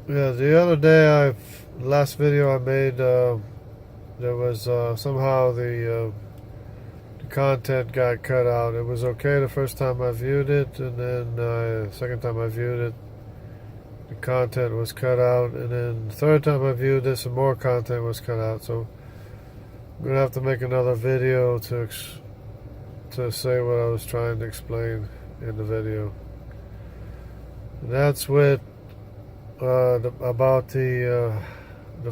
Yeah, the other day, last video I made, there was somehow the content got cut out. It was okay the first time I viewed it, and then second time I viewed it, the content was cut out, and then the third time I viewed it, some more content was cut out. So I'm gonna have to make another video to say what I was trying to explain in the video. And that's about the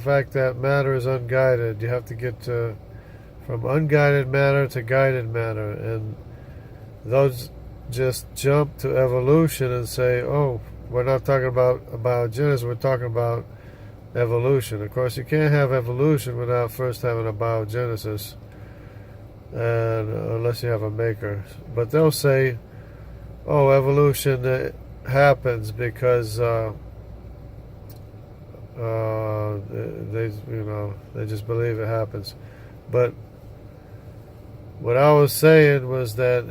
fact that matter is unguided. You have to get from unguided matter to guided matter, and those just jump to evolution and say, "Oh, we're not talking about abiogenesis. We're talking about evolution." Of course, you can't have evolution without first having abiogenesis, and unless you have a maker. But they'll say, "Oh, evolution happens because." They just believe it happens. But what I was saying was that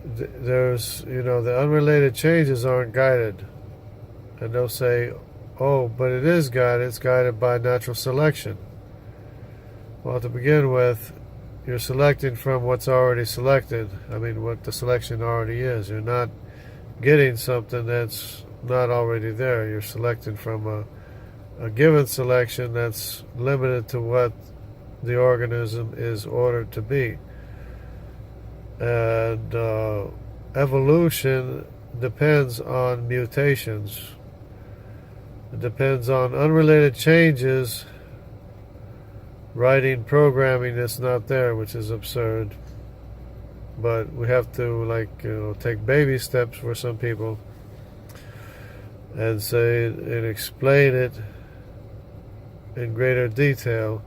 there's, the unrelated changes aren't guided. And they'll say, oh, but it is guided. It's guided by natural selection. Well, to begin with, you're selecting from what's already selected. I mean, what the selection already is. You're not getting something that's not already there. You're selecting from a given selection that's limited to what the organism is ordered to be. And evolution depends on mutations. It depends on unrelated changes writing programming that's not there, which is absurd. But we have to take baby steps for some people and say and explain it in greater detail.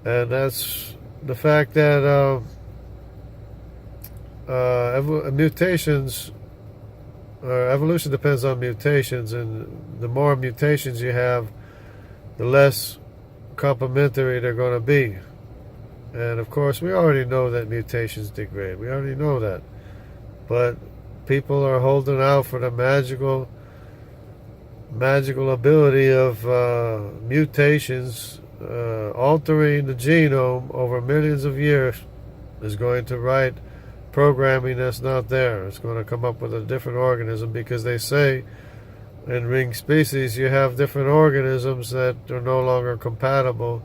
And that's the fact that mutations or evolution depends on mutations, and the more mutations you have, the less complementary they're going to be. And of course, we already know that mutations degrade. We already know that. But people are holding out for the magical ability of mutations altering the genome over millions of years is going to write programming that's not there. It's going to come up with a different organism, because they say in ring species you have different organisms that are no longer compatible,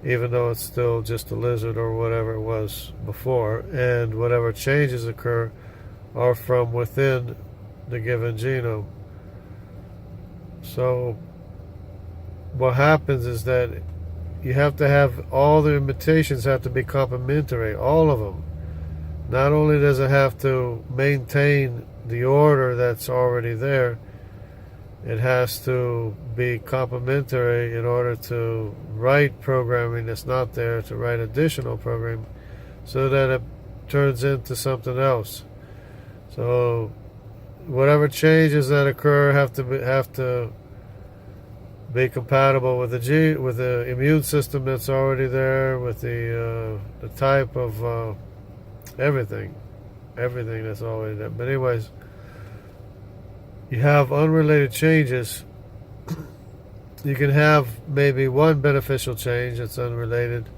even though it's still just a lizard or whatever it was before, and whatever changes occur are from within the given genome. So what happens is that you have to have all the mutations have to be complementary, all of them. Not only does it have to maintain the order that's already there, it has to be complementary in order to write programming that's not there, to write additional programming so that it turns into something else. So whatever changes that occur have to be compatible with the immune system that's already there, with the type of everything that's already there. But anyways, you have unrelated changes. You can have maybe one beneficial change that's unrelated,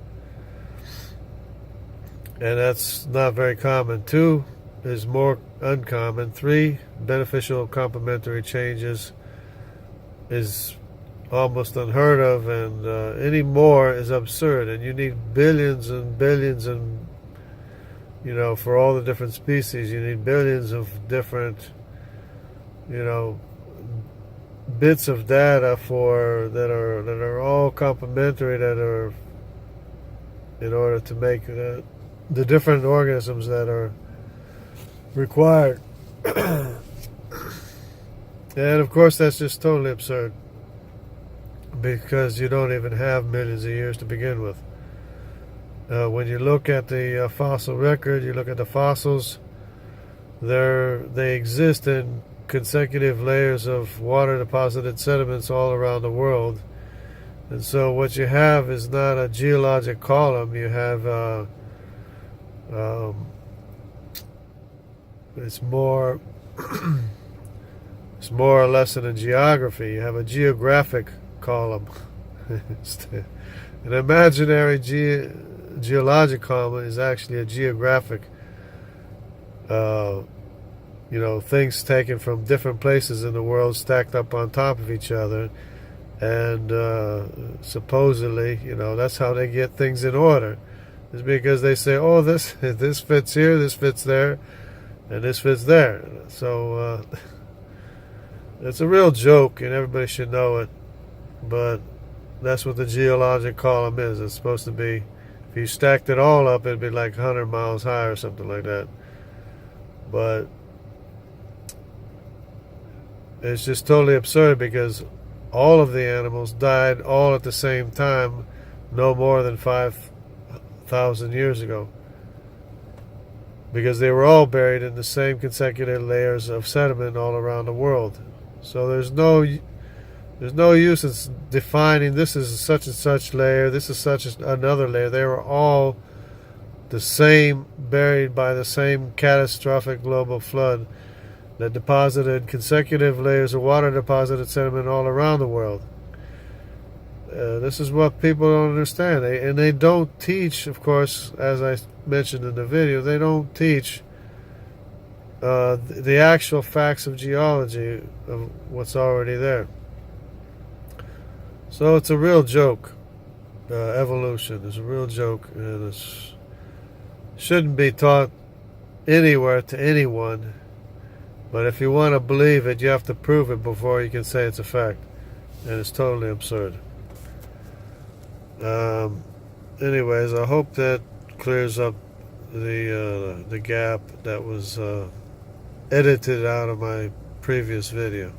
and that's not very common. 2 is more uncommon. 3 beneficial complementary changes is almost unheard of, and any more is absurd. And you need billions and billions, and for all the different species, you need billions of different bits of data that are all complementary, that are in order to make the different organisms that are required. And of course, that's just totally absurd, because you don't even have millions of years to begin with. When you look at the fossil record, you look at the fossils, they exist in consecutive layers of water deposited sediments all around the world. And so what you have is not a geologic column. You have it's more It's more or less in a geography. You have a geographic column. An imaginary geologic column is actually a geographic, things taken from different places in the world stacked up on top of each other. And supposedly, that's how they get things in order. It's because they say, oh, this fits here, this fits there, and this fits there. So it's a real joke, and everybody should know it. But that's what the geologic column is. It's supposed to be, if you stacked it all up, it'd be like 100 miles high or something like that. But it's just totally absurd because all of the animals died all at the same time, no more than 5,000 years ago, because they were all buried in the same consecutive layers of sediment all around the world. So there's no use in defining this is such and such layer, this is such another layer. They were all the same, buried by the same catastrophic global flood that deposited consecutive layers of water deposited sediment all around the world. This is what people don't understand. They don't teach, of course, as I mentioned in the video, they don't teach the actual facts of geology, of what's already there. So it's a real joke. Evolution is a real joke, and it shouldn't be taught anywhere to anyone. But if you want to believe it, you have to prove it before you can say it's a fact. And it's totally absurd. Anyways, I hope that clears up the gap that was edited out of my previous video.